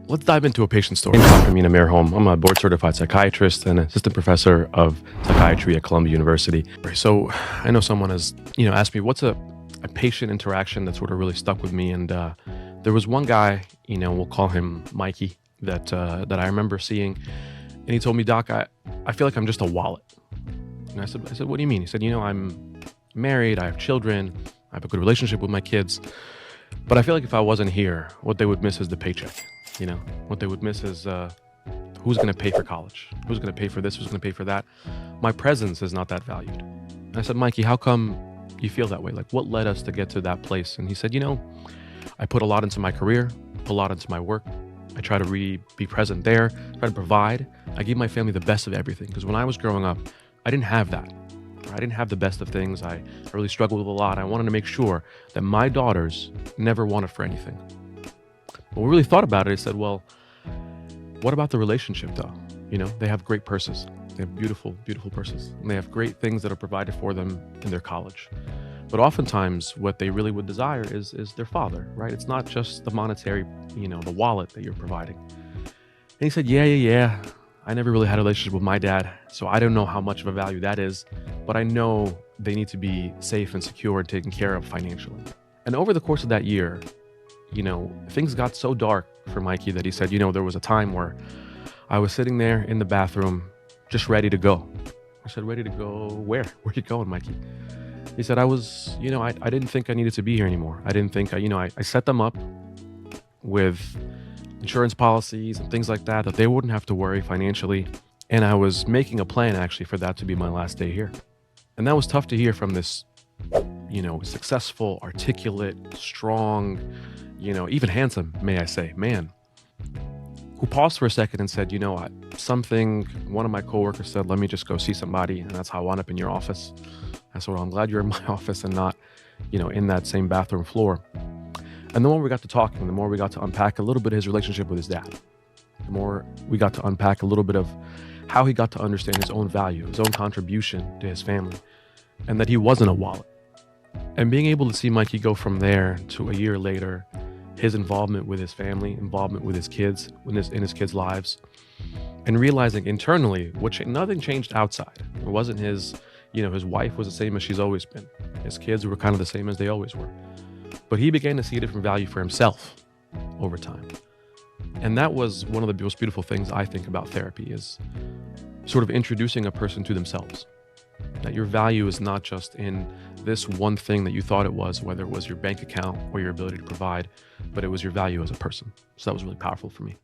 Let's dive into a patient story. I'm Dr. Mina Merholm. I'm a board-certified psychiatrist and assistant professor of psychiatry at Columbia University. So I know someone has, asked me what's a patient interaction that sort of really stuck with me. And there was one guy, we'll call him Mikey, that I remember seeing, and he told me, "Doc, I feel like I'm just a wallet." And I said, "What do you mean?" He said, "I'm married, I have children, I have a good relationship with my kids, but I feel like if I wasn't here, what they would miss is the paycheck. What they would miss is who's going to pay for college? Who's going to pay for this? Who's going to pay for that? My presence is not that valued." And I said, "Mikey, how come you feel that way? Like, what led us to get to that place?" And he said, "I put a lot into my career, put a lot into my work. I try to really be present there, try to provide. I give my family the best of everything. Because when I was growing up, I didn't have that. I didn't have the best of things. I really struggled with a lot. I wanted to make sure that my daughters never wanted for anything." When we really thought about it, I said, well, what about the relationship though? They have great purses. They have beautiful, beautiful purses. And they have great things that are provided for them in their college. But oftentimes what they really would desire is their father, right? It's not just the monetary, the wallet that you're providing. And he said, yeah. I never really had a relationship with my dad, so I don't know how much of a value that is, but I know they need to be safe and secure and taken care of financially. And over the course of that year, things got so dark for Mikey that he said, there was a time where I was sitting there in the bathroom just ready to go. I said, "Ready to go where? Where you going, Mikey?" He said, "I was, I didn't think I needed to be here anymore. I didn't think, I set them up with insurance policies and things like that they wouldn't have to worry financially. And I was making a plan actually for that to be my last day here." And that was tough to hear from this, successful, articulate, strong, even handsome, may I say, man, who paused for a second and said, one of my coworkers said, "Let me just go see somebody." And that's how I wound up in your office. I said, "Well, I'm glad you're in my office and not, in that same bathroom floor." And the more we got to talking, the more we got to unpack a little bit of his relationship with his dad. The more we got to unpack a little bit of how he got to understand his own value, his own contribution to his family, and that he wasn't a wallet. And being able to see Mikey go from there to a year later, his involvement with his family, involvement with his kids, in his kids' lives, and realizing internally, nothing changed outside. It wasn't his wife was the same as she's always been. His kids were kind of the same as they always were. But he began to see a different value for himself over time. And that was one of the most beautiful things I think about therapy, is sort of introducing a person to themselves. That your value is not just in this one thing that you thought it was, whether it was your bank account or your ability to provide, but it was your value as a person. So that was really powerful for me.